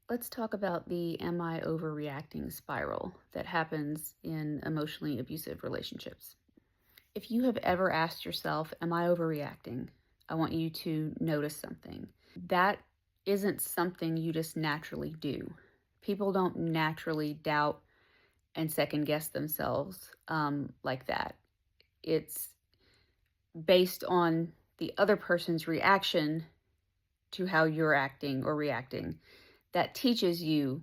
Let's talk about the am I overreacting spiral that happens in emotionally abusive relationships. If you have ever asked yourself, am I overreacting? I want you to notice something. That isn't something you just naturally do. People don't naturally doubt and second guess themselves like that. It's based on the other person's reaction to how you're acting or reacting that teaches you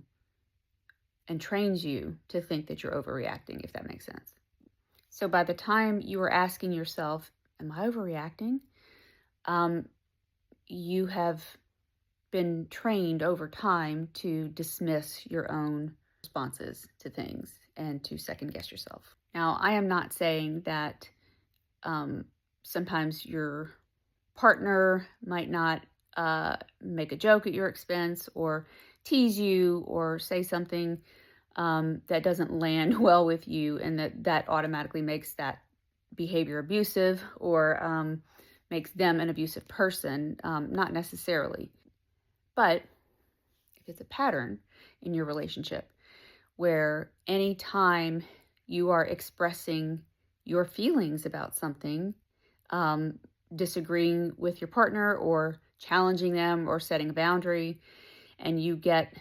and trains you to think that you're overreacting, if that makes sense. So by the time you are asking yourself, am I overreacting? Um, you have been trained over time to dismiss your own responses to things and to second guess yourself. Now, I am not saying that sometimes your partner might not make a joke at your expense or tease you or say something that doesn't land well with you, and that automatically makes that behavior abusive or makes them an abusive person. Not necessarily. But if it's a pattern in your relationship where anytime you are expressing your feelings about something, disagreeing with your partner or challenging them or setting a boundary, and you get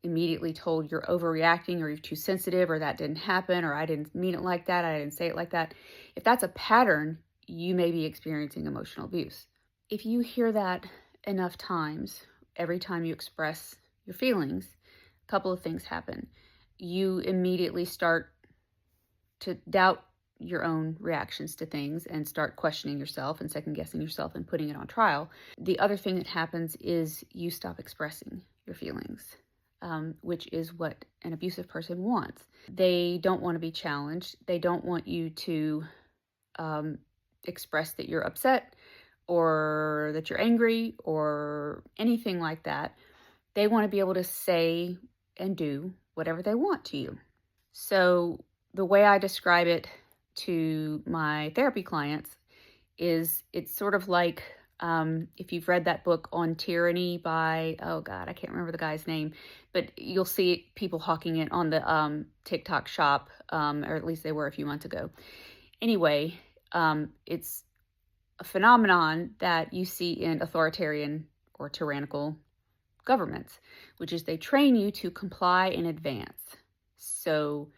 immediately told you're overreacting or you're too sensitive or that didn't happen or I didn't mean it like that, I didn't say it like that. If that's a pattern, you may be experiencing emotional abuse. If you hear that enough times, every time you express your feelings, a couple of things happen. You immediately start to doubt your own reactions to things and start questioning yourself and second guessing yourself and putting it on trial. The other thing that happens is you stop expressing your feelings, which is what an abusive person wants. They don't want to be challenged. They don't want you to express that you're upset or that you're angry or anything like that. They want to be able to say and do whatever they want to you. So the way I describe it to my therapy clients is it's sort of like if you've read that book on tyranny by, oh God, I can't remember the guy's name, but you'll see people hawking it on the TikTok shop, or at least they were a few months ago. Anyway, it's a phenomenon that you see in authoritarian or tyrannical governments, which is they train you to comply in advance. So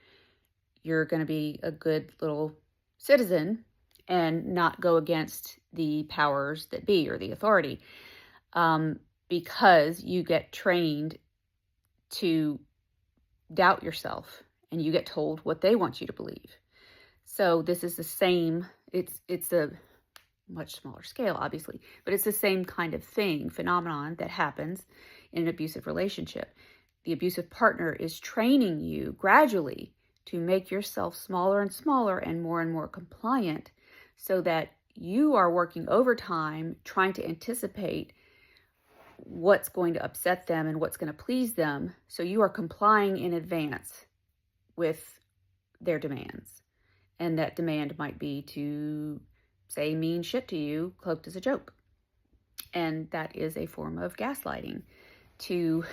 you're going to be a good little citizen and not go against the powers that be or the authority, because you get trained to doubt yourself and you get told what they want you to believe. So this is the same, it's a much smaller scale, obviously, but it's the same kind of phenomenon that happens in an abusive relationship. The abusive partner is training you gradually to make yourself smaller and more compliant so that you are working overtime trying to anticipate what's going to upset them and what's going to please them. So you are complying in advance with their demands. And that demand might be to say mean shit to you cloaked as a joke. And that is a form of gaslighting, to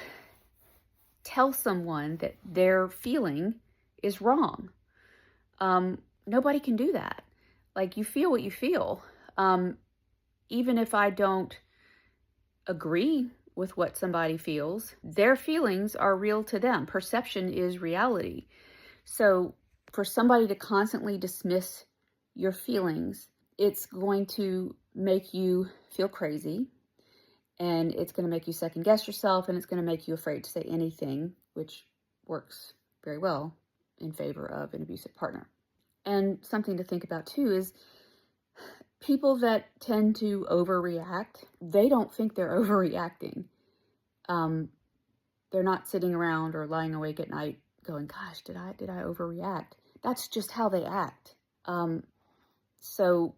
tell someone that their feeling is wrong. Nobody can do that. Like, you feel what you feel. Even if I don't agree with what somebody feels, their feelings are real to them. Perception is reality. So for somebody to constantly dismiss your feelings, it's going to make you feel crazy, and it's going to make you second guess yourself, and it's going to make you afraid to say anything, which works very well in favor of an abusive partner. And something to think about too is people that tend to overreact, they don't think they're overreacting. They're not sitting around or lying awake at night going, gosh, did I overreact? That's just how they act. So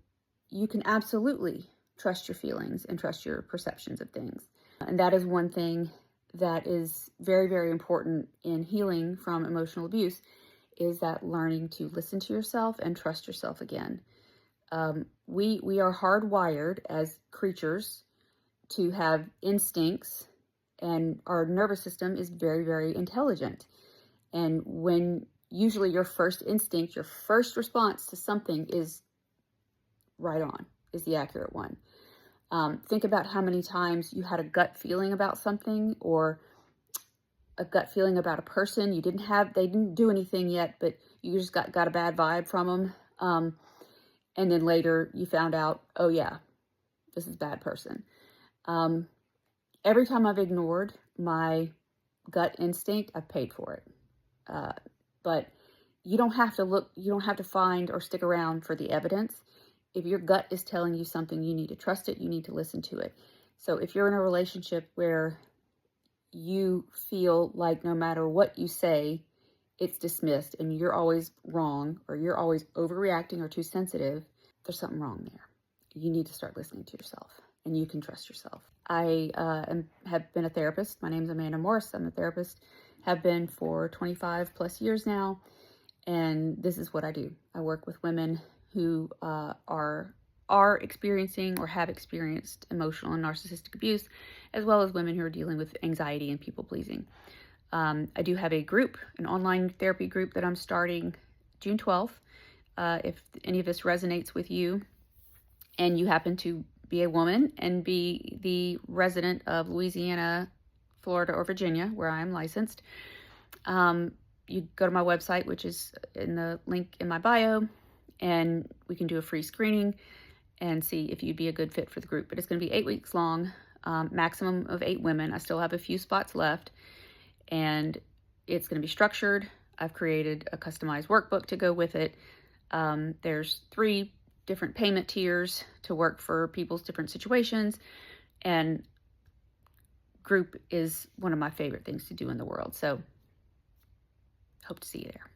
you can absolutely trust your feelings and trust your perceptions of things. And that is one thing that is very, very important in healing from emotional abuse, is that learning to listen to yourself and trust yourself again. We are hardwired as creatures to have instincts And our nervous system is very, very intelligent. And when usually your first instinct, your first response to something is right on, is the accurate one. Think about how many times you had a gut feeling about something, or a gut feeling about a person. They didn't do anything yet, but you just got a bad vibe from them. And then later you found out, oh yeah, this is a bad person. Every time I've ignored my gut instinct, I've paid for it. But you don't have to find or stick around for the evidence. If your gut is telling you something, you need to trust it. You need to listen to it. So if you're in a relationship where you feel like no matter what you say, it's dismissed and you're always wrong, or you're always overreacting or too sensitive, there's something wrong there. You need to start listening to yourself, and you can trust yourself. I have been a therapist. My name is Amanda Morris. I'm a therapist, have been for 25 plus years now. And this is what I do. I work with women who are experiencing or have experienced emotional and narcissistic abuse, as well as women who are dealing with anxiety and people pleasing. I do have a group, an online therapy group that I'm starting June 12th. If any of this resonates with you and you happen to be a woman and be the resident of Louisiana, Florida, or Virginia, where I am licensed, you go to my website, which is in the link in my bio, and we can do a free screening and see if you'd be a good fit for the group. But it's going to be 8 weeks long, maximum of 8 women. I still have a few spots left, and it's going to be structured. I've created a customized workbook to go with it. There's 3 different payment tiers to work for people's different situations, and group is one of my favorite things to do in the world. So hope to see you there.